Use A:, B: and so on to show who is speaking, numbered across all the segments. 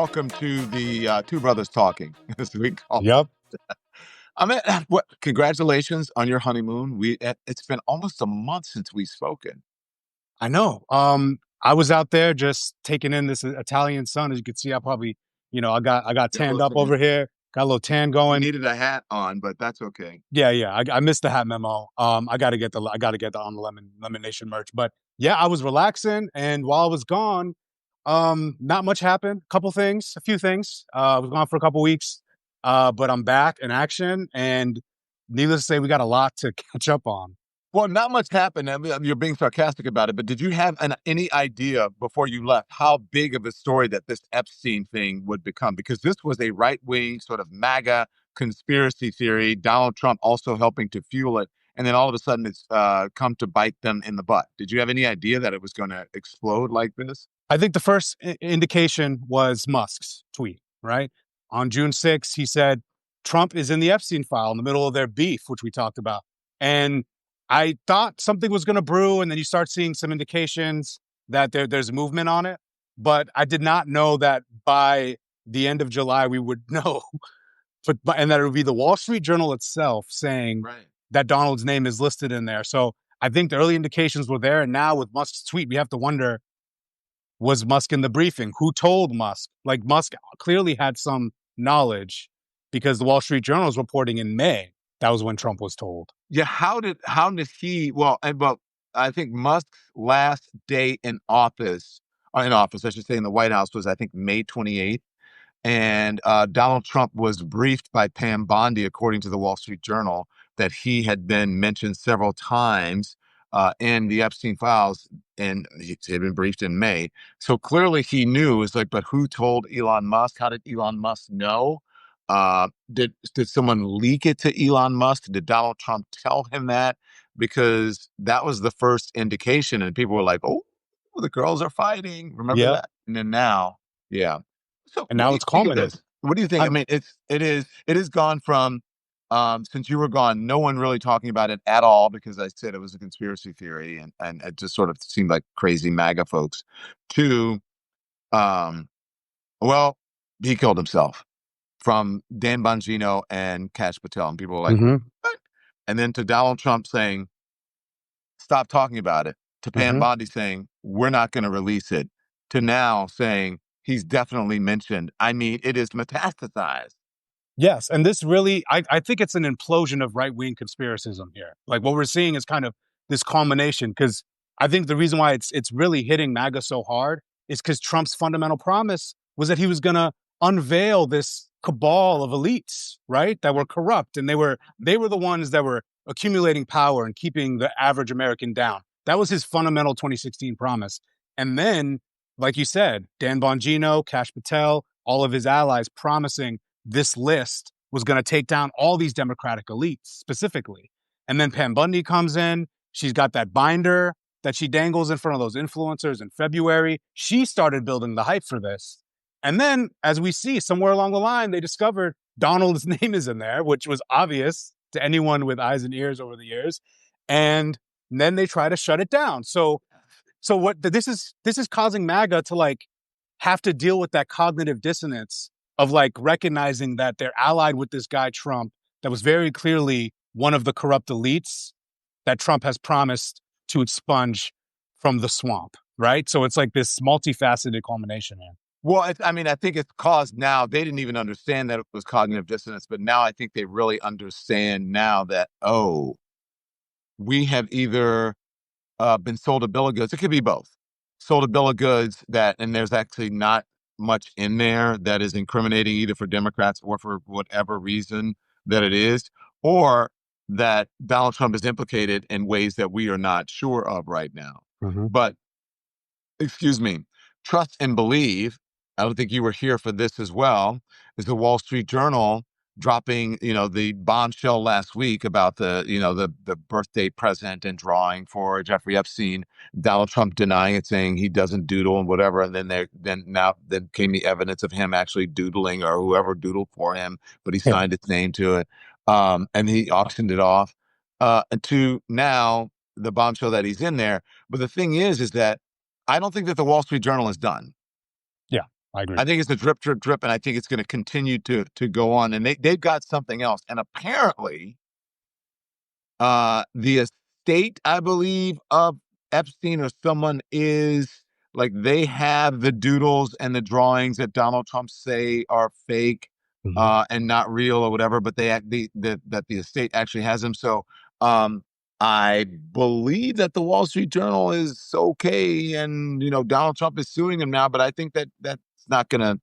A: welcome to the Two Brothers Talking, as we call it.
B: Yep.
A: I mean, congratulations on your honeymoon. It's been almost a month since we've spoken.
B: I know. I was out there just taking in this Italian sun. As you can see, I probably, I got tanned up over here. Got a little tan
A: You
B: going.
A: needed a hat on, but that's okay.
B: Yeah. I missed the hat memo. I got to get the on the Lemon Nation merch. But yeah, I was relaxing, and while I was gone, not much happened. A few things. I was gone for a couple weeks, but I'm back in action, and needless to say, we got a lot to catch up on.
A: Well, not much happened. I mean, you're being sarcastic about it, but did you have any idea before you left how big of a story that this Epstein thing would become? Because this was a right-wing sort of MAGA conspiracy theory, Donald Trump also helping to fuel it, and then all of a sudden it's come to bite them in the butt. Did you have any idea that it was going to explode like this?
B: I think the first indication was Musk's tweet, right? On June 6th, he said, Trump is in the Epstein file in the middle of their beef, which we talked about. And I thought something was going to brew, and then you start seeing some indications that there's movement on it. But I did not know that by the end of July we would know, and that it would be the Wall Street Journal itself saying that Donald's name is listed in there. So I think the early indications were there, and now with Musk's tweet, we have to wonder, was Musk in the briefing? Who told Musk? Like, Musk clearly had some knowledge because the Wall Street Journal is reporting in May. That was when Trump was told.
A: Yeah, how did he? Well, I think Musk's last day in office, I should say, in the White House was, I think, May 28th, and Donald Trump was briefed by Pam Bondi, according to the Wall Street Journal, that he had been mentioned several times in the Epstein files, and he had been briefed in May. So clearly he knew. It's like, but who told Elon Musk? How did Elon Musk know? Did someone leak it to Elon Musk? Did Donald Trump tell him that? Because that was the first indication, and people were like, "Oh, the girls are fighting." Remember that? And then now, yeah. So,
B: and now it's culminated.
A: What do you think? I mean, it has gone from since you were gone, no one really talking about it at all, because I said it was a conspiracy theory, and it just sort of seemed like crazy MAGA folks, to well, he killed himself, from Dan Bongino and Kash Patel. And people were like, what? And then to Donald Trump saying, stop talking about it. To Pam Bondi saying, we're not going to release it. To now saying, he's definitely mentioned. I mean, it is metastasized.
B: Yes. And this really, I think it's an implosion of right-wing conspiracism here. Like, what we're seeing is kind of this culmination, because I think the reason why it's really hitting MAGA so hard is because Trump's fundamental promise was that he was going to unveil this cabal of elites, right, that were corrupt, and they were the ones that were accumulating power and keeping the average American down. That was his fundamental 2016 promise. And then, like you said, Dan Bongino, Kash Patel, all of his allies promising this list was going to take down all these Democratic elites specifically. And then Pam Bondi comes in. She's got that binder that she dangles in front of those influencers in February. She started building the hype for this. And then, as we see, somewhere along the line, they discovered Donald's name is in there, which was obvious to anyone with eyes and ears over the years. And then they try to shut it down. So what this is causing MAGA to like have to deal with that cognitive dissonance of like recognizing that they're allied with this guy Trump, that was very clearly one of the corrupt elites that Trump has promised to expunge from the swamp, right? So it's like this multifaceted culmination here.
A: Well, I mean, I think it's caused now, they didn't even understand that it was cognitive dissonance, but now I think they really understand now that, oh, we have either been sold a bill of goods. It could be both. Sold a bill of goods and there's actually not much in there that is incriminating either for Democrats or for whatever reason that it is, or that Donald Trump is implicated in ways that we are not sure of right now. But, excuse me, trust and believe. I don't think you were here for this as well, is the Wall Street Journal dropping, the bombshell last week about the birthday present and drawing for Jeffrey Epstein. Donald Trump denying it, saying he doesn't doodle and whatever. And then came the evidence of him actually doodling, or whoever doodled for him, but he signed his name to it. And he auctioned it off to now the bombshell that he's in there. But the thing is that I don't think that the Wall Street Journal is done.
B: Yeah. I agree.
A: I think it's a drip, drip, drip, and I think it's going to continue to go on. And they've got something else. And apparently, the estate, I believe, of Epstein or someone is like they have the doodles and the drawings that Donald Trump say are fake and not real or whatever, but that the estate actually has them. So I believe that the Wall Street Journal is okay, and Donald Trump is suing him now, but I think that that's not going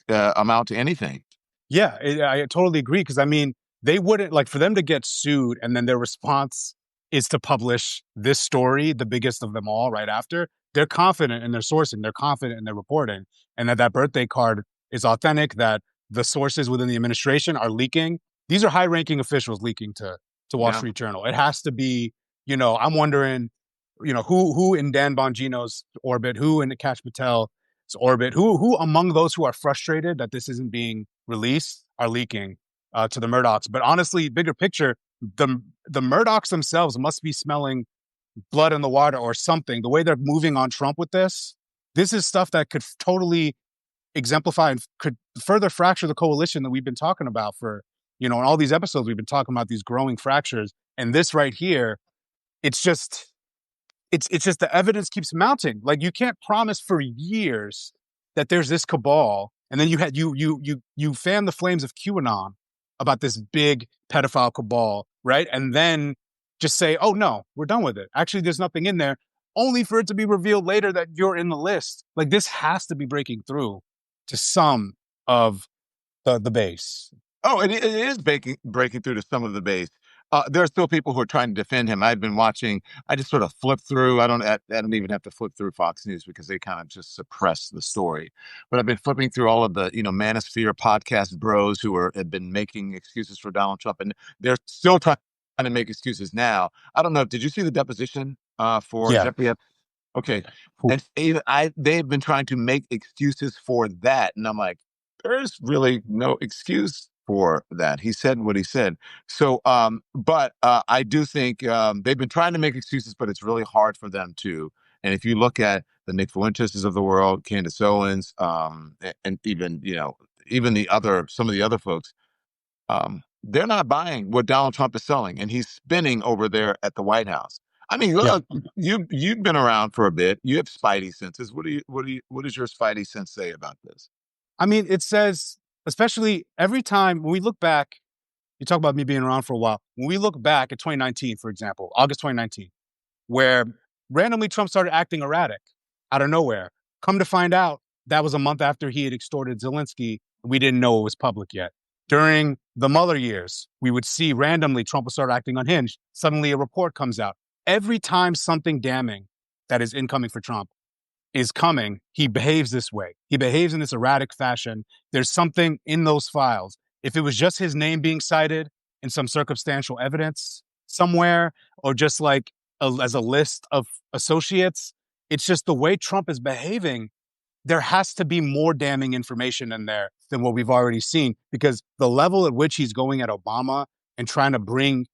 A: to amount to anything.
B: Yeah, I totally agree. Because I mean, they wouldn't like for them to get sued and then their response is to publish this story, the biggest of them all, right after. They're confident in their sourcing. They're confident in their reporting, and that birthday card is authentic. That the sources within the administration are leaking. These are high-ranking officials leaking to Wall Street Journal. It has to be. I'm wondering, who in Dan Bongino's orbit, who in Kash Patel's orbit, who among those who are frustrated that this isn't being released are leaking to the Murdochs. But honestly, bigger picture, the Murdochs themselves must be smelling blood in the water or something. The way they're moving on Trump with this is stuff that could totally exemplify and could further fracture the coalition that we've been talking about for, in all these episodes, we've been talking about these growing fractures. And this right here, it's just the evidence keeps mounting. Like, you can't promise for years that there's this cabal, and then you fan the flames of QAnon about this big pedophile cabal, right? And then just say, oh no, we're done with it. Actually, there's nothing in there, only for it to be revealed later that you're in the list. Like, this has to be breaking through to some of the base.
A: Oh, it is breaking through to some of the base. There are still people who are trying to defend him. I've been watching. I just sort of flip through. I don't even have to flip through Fox News because they kind of just suppress the story. But I've been flipping through all of the Manosphere podcast bros who have been making excuses for Donald Trump, and they're still trying to make excuses now. I don't know. Did you see the deposition for Jeffrey Epstein? Okay, and they've been trying to make excuses for that, and I'm like, there's really no excuse for that. He said what he said. So, but I do think they've been trying to make excuses, but it's really hard for them to. And if you look at the Nick Fuentes of the world, Candace Owens, and even some of the other folks, they're not buying what Donald Trump is selling, and he's spinning over there at the White House. I mean, look, you've been around for a bit. You have spidey senses. What does your spidey sense say about this?
B: I mean, it says, especially every time when we look back, you talk about me being around for a while. When we look back at 2019, for example, August 2019, where randomly Trump started acting erratic out of nowhere. Come to find out, that was a month after he had extorted Zelensky. We didn't know it was public yet. During the Mueller years, we would see randomly Trump would start acting unhinged. Suddenly a report comes out. Every time something damning that is incoming for Trump is coming, he behaves this way. He behaves in this erratic fashion. There's something in those files. If it was just his name being cited in some circumstantial evidence somewhere, or just like as a list of associates, it's just the way Trump is behaving. There has to be more damning information in there than what we've already seen, because the level at which he's going at Obama and trying to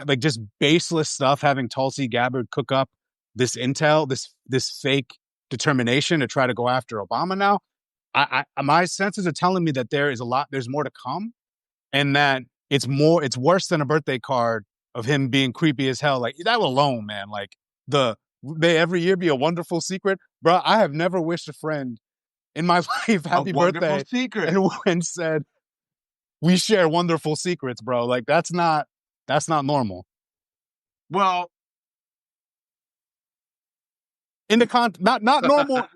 B: like just baseless stuff, having Tulsi Gabbard cook up this intel, this fake determination to try to go after Obama now. My senses are telling me that there's more to come, and that it's worse than a birthday card of him being creepy as hell. Like, that alone, man, like may every year be a wonderful secret. Bro, I have never wished a friend in my life happy birthday
A: secret.
B: and said, we share wonderful secrets, bro. Like, that's not normal.
A: Well,
B: in the not normal,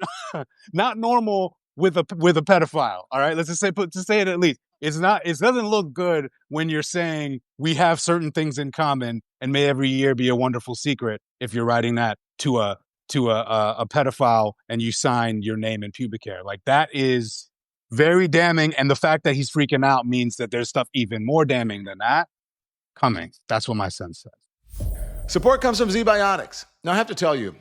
B: not normal with a pedophile. All right, let's just say it at least. It doesn't look good when you're saying we have certain things in common and may every year be a wonderful secret if you're writing that to a pedophile and you sign your name in pubic hair. Like, that is very damning, and the fact that he's freaking out means that there's stuff even more damning than that coming. That's what my sense says.
C: Support comes from ZBiotics. Now, I have to tell you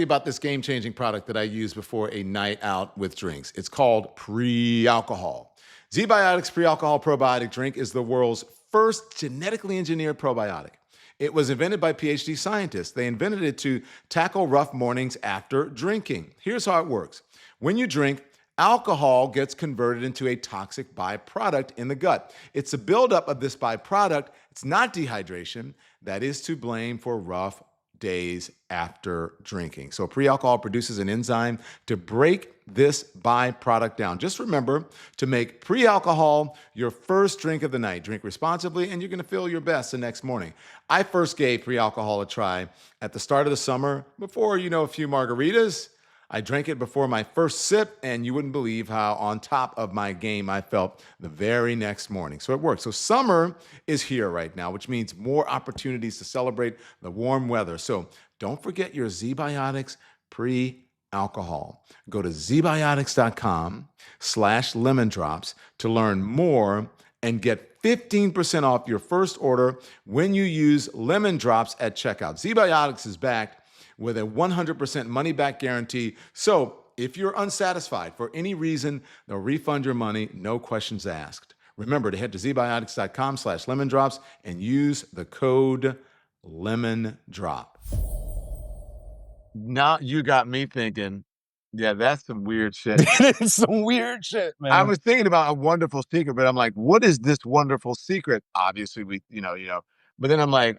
C: about this game-changing product that I use before a night out with drinks. It's called Pre-Alcohol. ZBiotics Pre-Alcohol Probiotic Drink is the world's first genetically engineered probiotic. It was invented by PhD scientists. They invented it to tackle rough mornings after drinking. Here's how it works. When you drink, alcohol gets converted into a toxic byproduct in the gut. It's a buildup of this byproduct. It's not dehydration that is to blame for rough days after drinking. So pre-alcohol produces an enzyme to break this byproduct down. Just remember to make pre-alcohol your first drink of the night. Drink responsibly and you're going to feel your best the next morning. I first gave pre-alcohol a try at the start of the summer before, a few margaritas. I drank it before my first sip, and you wouldn't believe how on top of my game I felt the very next morning. So it worked. So summer is here right now, which means more opportunities to celebrate the warm weather. So don't forget your ZBiotics pre-alcohol. Go to zbiotics.com/lemondrops to learn more and get 15% off your first order when you use Lemon Drops at checkout. ZBiotics is backed with a 100% money-back guarantee. So if you're unsatisfied for any reason, they'll refund your money, no questions asked. Remember to head to zbiotics.com/lemondrops and use the code LEMONDROP.
A: Now you got me thinking, yeah, that's some weird shit.
B: It's some weird shit, man.
A: I was thinking about a wonderful secret, but I'm like, what is this wonderful secret? Obviously, but then I'm like,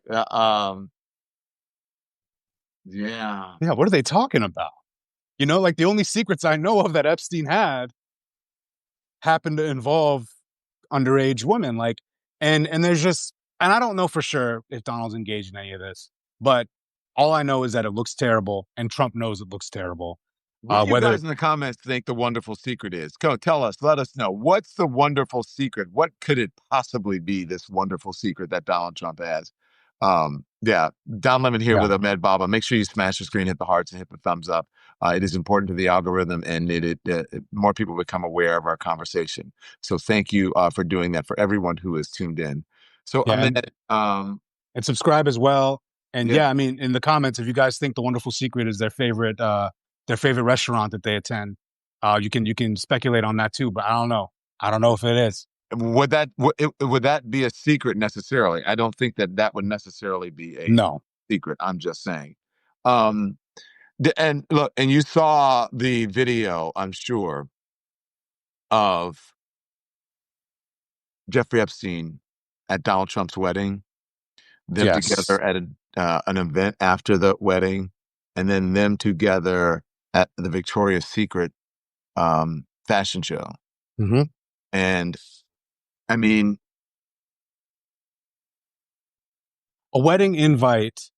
A: yeah.
B: Yeah, what are they talking about? Like the only secrets I know of that Epstein had happened to involve underage women. And there's just, and I don't know for sure if Donald's engaged in any of this, but all I know is that it looks terrible and Trump knows it looks terrible.
A: What do you guys in the comments think the wonderful secret is? Go tell us, let us know. What's the wonderful secret? What could it possibly be, this wonderful secret that Donald Trump has? Yeah, Don Lemon here with Ahmed Baba. Make sure you smash the screen, hit the hearts, and hit the thumbs up. It is important to the algorithm, and more people become aware of our conversation. So thank you for doing that for everyone who is tuned in. So Ahmed,
B: and subscribe as well. And I mean, in the comments, if you guys think the wonderful secret is their favorite restaurant that they attend, you can speculate on that too. But I don't know if it is.
A: Would that be a secret necessarily? I don't think that would necessarily be a secret. I'm just saying. And look, and you saw the video, I'm sure, of Jeffrey Epstein at Donald Trump's wedding, them together at an event after the wedding, and then them together at the Victoria's Secret fashion show.
B: Mm-hmm.
A: And I mean,
B: a wedding invite.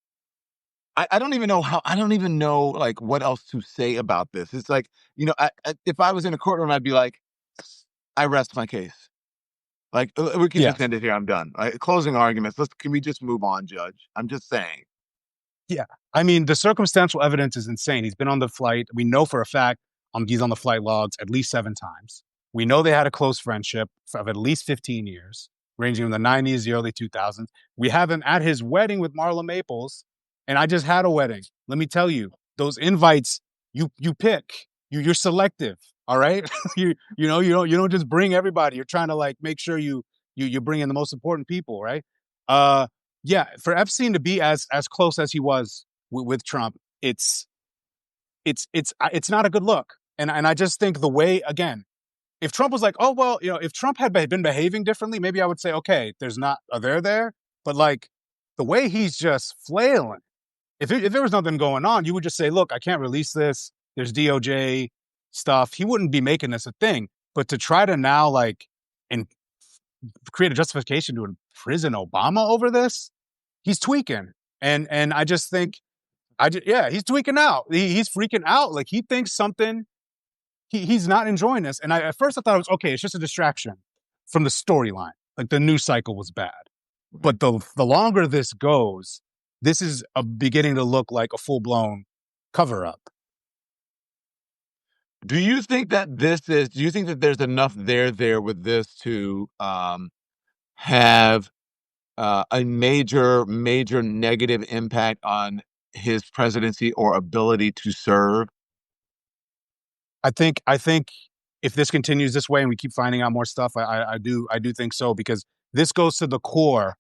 A: I don't even know like what else to say about this. It's like, if I was in a courtroom, I'd be like, I rest my case. Like, we can just end it here. I'm done. Closing arguments. Can we just move on, Judge? I'm just saying.
B: Yeah. I mean, the circumstantial evidence is insane. He's been on the flight. We know for a fact he's on the flight logs at least 7 times. We know they had a close friendship of at least 15 years, ranging from the 90s, the early 2000s. We have him at his wedding with Marla Maples, and I just had a wedding. Let me tell you, those invites, you pick. You're selective, all right? you don't just bring everybody. You're trying to make sure you bring in the most important people, right? Yeah, for Epstein to be as close as he was with Trump, it's not a good look. And I just think the way, again, if Trump was like, oh, well, if Trump had been behaving differently, maybe I would say, okay, there's not a there. But the way he's just flailing, if there was nothing going on, you would just say, look, I can't release this. There's DOJ stuff. He wouldn't be making this a thing. But to try to now and create a justification to imprison Obama over this, he's tweaking. And I just think, he's tweaking out. He's freaking out. He thinks something. He's not enjoying this. And at first I thought it was okay. It's just a distraction from the storyline. The news cycle was bad. But the longer this goes, this is beginning to look like a full-blown cover-up.
A: Do you think that there's enough there with this to have a major negative impact on his presidency or ability to serve?
B: I think if this continues this way and we keep finding out more stuff, I do think so, because this goes to the core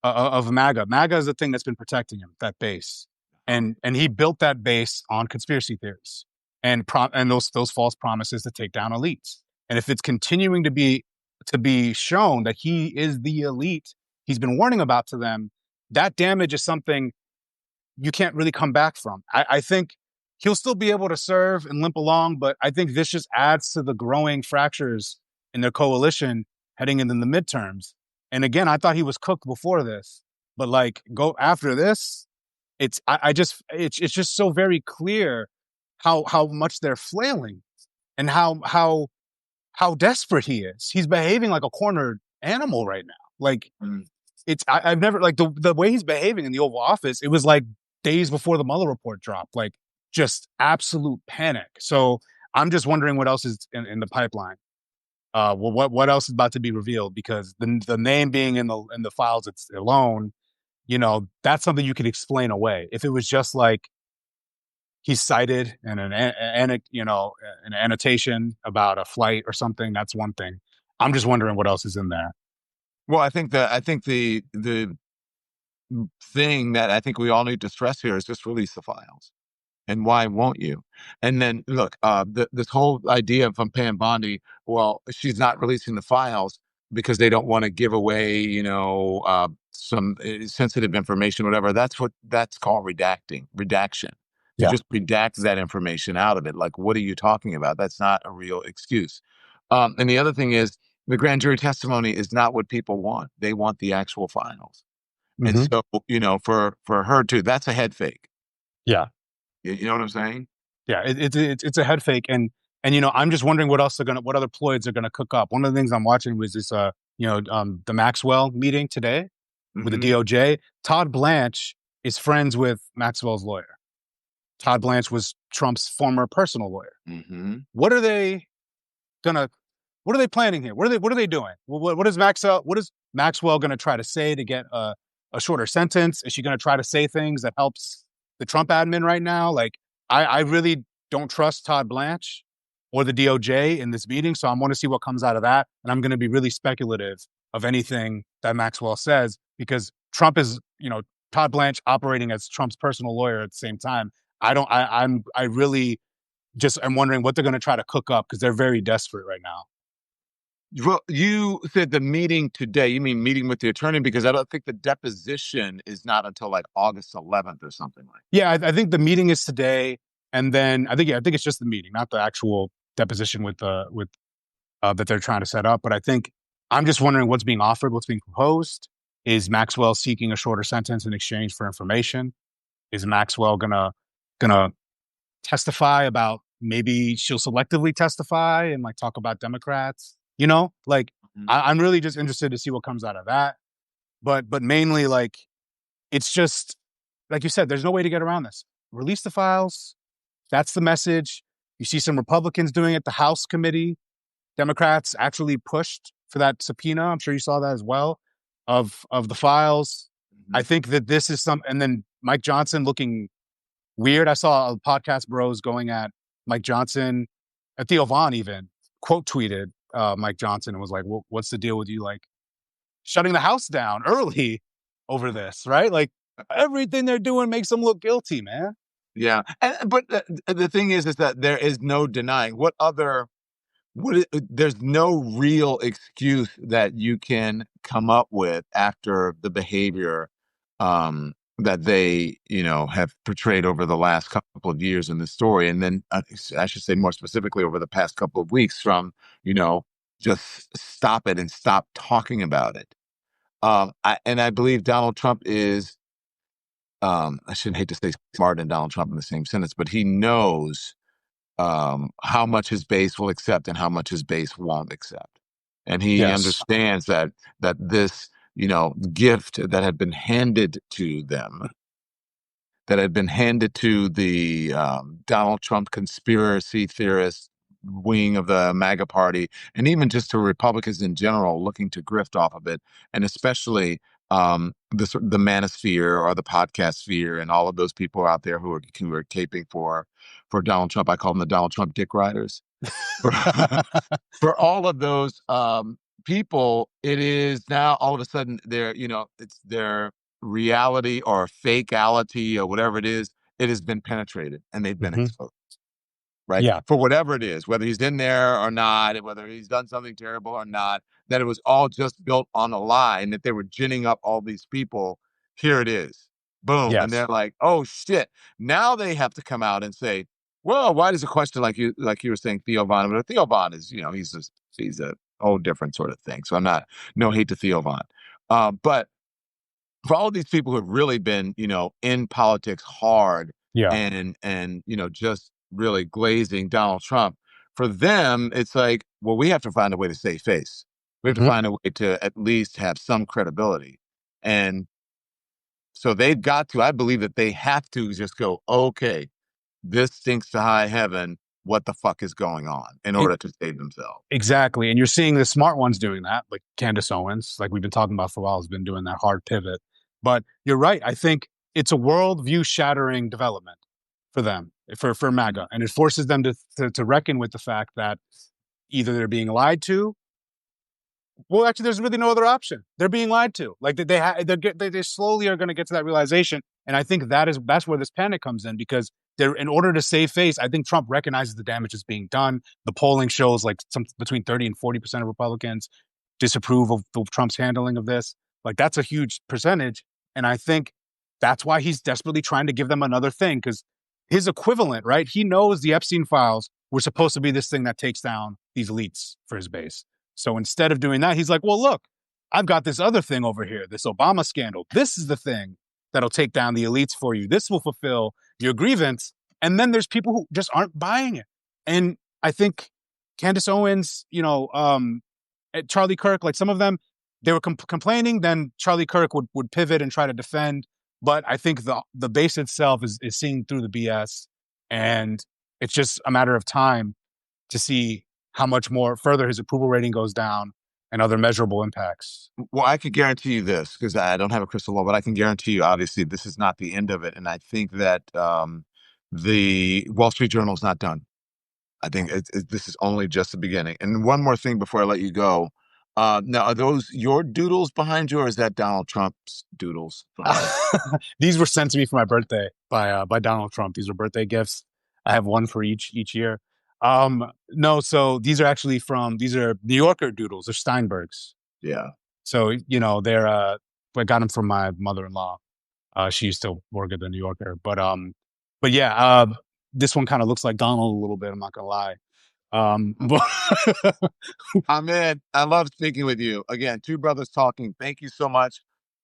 B: of MAGA. MAGA is the thing that's been protecting him, that base. And he built that base on conspiracy theories. and those false promises to take down elites. And if it's continuing to be shown that he is the elite he's been warning about to them, that damage is something you can't really come back from. I think he'll still be able to serve and limp along, but I think this just adds to the growing fractures in their coalition heading into the midterms. And again, I thought he was cooked before this, but like go after this, it's just so very clear how much they're flailing and how desperate he is. He's behaving like a cornered animal right now. Like I've never like the way he's behaving in the Oval Office. It was like days before the Mueller report dropped, like just absolute panic. So I'm just wondering what else is in the pipeline. What else is about to be revealed? Because the name being in the files it's alone, that's something you could explain away. If it was just like he's cited in an annotation about a flight or something, that's one thing. I'm just wondering what else is in there.
A: Well, I think the thing that I think we all need to stress here is just release the files. And why won't you? And then look, this whole idea from Pam Bondi, well, she's not releasing the files because they don't want to give away, some sensitive information, whatever. That's called redaction. To just redact that information out of it. Like, what are you talking about? That's not a real excuse. And the other thing is, the grand jury testimony is not what people want. They want the actual files. And so, for her too, that's a head fake.
B: Yeah.
A: You know what I'm saying?
B: Yeah, it's a head fake, and I'm just wondering what other ploys are gonna cook up. One of the things I'm watching was this, the Maxwell meeting today with the DOJ. Todd Blanche is friends with Maxwell's lawyer. Todd Blanche was Trump's former personal lawyer. What are they planning here? What are they doing? What is Maxwell going to try to say to get a shorter sentence? Is she going to try to say things that helps the Trump admin right now? Like, I really don't trust Todd Blanche or the DOJ in this meeting, so I want to see what comes out of that. And I'm going to be really speculative of anything that Maxwell says, because Trump is, Todd Blanche operating as Trump's personal lawyer at the same time. I really just am wondering what they're going to try to cook up, because they're very desperate right now.
A: Well, you said the meeting today. You mean meeting with the attorney? Because I don't think the deposition is not until like August 11th or something like that.
B: Yeah, I think the meeting is today, and then I think it's just the meeting, not the actual deposition with that they're trying to set up. But I think I'm just wondering what's being offered, what's being proposed. Is Maxwell seeking a shorter sentence in exchange for information? Is Maxwell gonna testify about, maybe she'll selectively testify and like talk about Democrats? I'm really just interested to see what comes out of that. But mainly, like, it's just like you said, there's no way to get around this. Release the files. That's the message. You see some Republicans doing it. The House committee, Democrats actually pushed for that subpoena. I'm sure you saw that as well, of the files. I think that this is and then Mike Johnson looking weird. I saw a podcast bros going at Mike Johnson, Theo Vaughn even quote tweeted Mike Johnson and was like, well, what's the deal with you, like, shutting the House down early over this, right? Like, everything they're doing makes them look guilty, man.
A: Yeah. But the thing is that there is no denying there's no real excuse that you can come up with after the behavior that they, have portrayed over the last couple of years in the story. And then I should say more specifically over the past couple of weeks, from, just stop it and stop talking about it. I believe Donald Trump is, I shouldn't hate to say smart and Donald Trump in the same sentence, but he knows how much his base will accept and how much his base won't accept. And he understands that this, gift that had been handed to them, that had been handed to the Donald Trump conspiracy theorist wing of the MAGA party, and even just to Republicans in general looking to grift off of it, and especially the manosphere or the podcast sphere and all of those people out there who are caping for Donald Trump. I call them the Donald Trump dick riders. For all of those people, it is now all of a sudden it's their reality or fakeality or whatever it is. It has been penetrated and they've been exposed. right?
B: Yeah.
A: For whatever it is, whether he's in there or not, whether he's done something terrible or not, that it was all just built on a lie and that they were ginning up all these people. Here it is. Boom. And they're
B: Yes.
A: like, oh shit. Now they have to come out and say, well, why does a question like you were saying Theo Von? But Theo Von is, he's a whole different sort of thing. So I'm not, no hate to Theo Von. But for all of these people who have really been, in politics hard
B: Yeah.
A: and just really glazing Donald Trump, for them, it's like, well, we have to find a way to save face. We have to find a way to at least have some credibility. And so they've got to, I believe that they have to just go, okay, this stinks to high heaven. What the fuck is going on in order to save themselves?
B: Exactly. And you're seeing the smart ones doing that, like Candace Owens, like we've been talking about for a while, has been doing that hard pivot. But you're right. I think it's a worldview shattering development for them, for MAGA. And it forces them to reckon with the fact that either they're being lied to. Well, actually, there's really no other option. They're being lied to. Like they slowly are going to get to that realization. And I think that's where this panic comes in, because in order to save face, I think Trump recognizes the damage is being done. The polling shows like between 30 and 40% of Republicans disapprove of Trump's handling of this. Like that's a huge percentage. And I think that's why he's desperately trying to give them another thing, because his equivalent, right? He knows the Epstein files were supposed to be this thing that takes down these elites for his base. So instead of doing that, he's like, well, look, I've got this other thing over here, this Obama scandal. This is the thing that'll take down the elites for you. This will fulfill your grievance. And then there's people who just aren't buying it. And I think Candace Owens, Charlie Kirk, like some of them, they were complaining. Then Charlie Kirk would pivot and try to defend. But I think the base itself is seeing through the BS. And it's just a matter of time to see how much more further his approval rating goes down and other measurable impacts.
A: Well, I could guarantee you this, because I don't have a crystal ball, but I can guarantee you, obviously, this is not the end of it. And I think that the Wall Street Journal is not done. I think this is only just the beginning. And one more thing before I let you go. Now, are those your doodles behind you, or is that Donald Trump's doodles behind you?
B: These were sent to me for my birthday by Donald Trump. These were birthday gifts. I have one for each year. No, so these are New Yorker doodles. They're Steinbergs.
A: Yeah.
B: So, they're, I got them from my mother-in-law. She used to work at the New Yorker, but yeah, this one kind of looks like Donald a little bit. I'm not gonna lie. But
A: I'm in. I love speaking with you again. Two brothers talking. Thank you so much.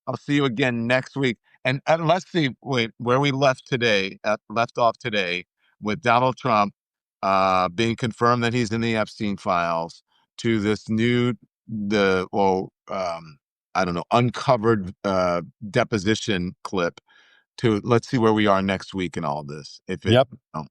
A: I'll see you again next week. And let's see, where we left off today with Donald Trump being confirmed that he's in the Epstein files, to this new, I don't know, uncovered deposition clip, to let's see where we are next week in all of this. If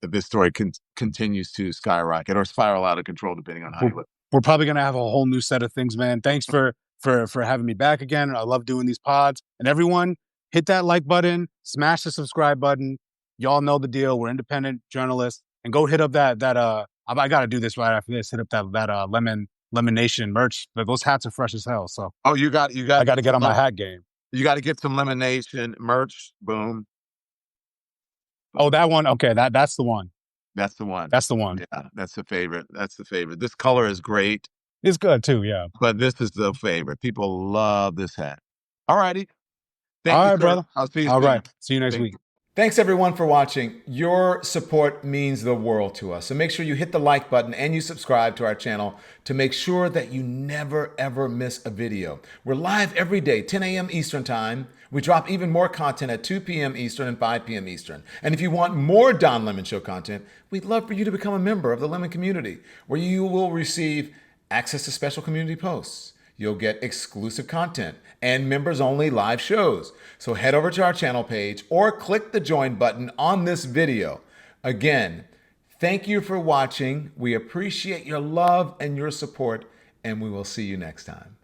A: this story continues to skyrocket or spiral out of control, depending on how you look.
B: We're probably going to have a whole new set of things, man. Thanks for having me back again. I love doing these pods. And everyone, hit that like button, smash the subscribe button. Y'all know the deal. We're independent journalists. And go hit up that I got to do this right after this. Hit up that Lemon Nation merch. Those hats are fresh as hell. So
A: you got
B: I got to get on my hat game.
A: You got to get some Lemon Nation merch. Boom.
B: Oh, that one. Okay, that's the one.
A: That's the one.
B: That's the one.
A: Yeah, that's the favorite. That's the favorite. This color is great.
B: It's good too, yeah.
A: But this is the favorite. People love this hat. All righty.
B: All right, brother.
A: I'll see you soon.
B: All right. See you next week.
C: Thanks everyone for watching. Your support means the world to us. So make sure you hit the like button and you subscribe to our channel to make sure that you never ever miss a video. We're live every day, 10 a.m. Eastern time. We drop even more content at 2 p.m. Eastern and 5 p.m. Eastern. And if you want more Don Lemon Show content, we'd love for you to become a member of the Lemon community, where you will receive access to special community posts. You'll get exclusive content and members-only live shows. So head over to our channel page or click the join button on this video. Again, thank you for watching. We appreciate your love and your support, and we will see you next time.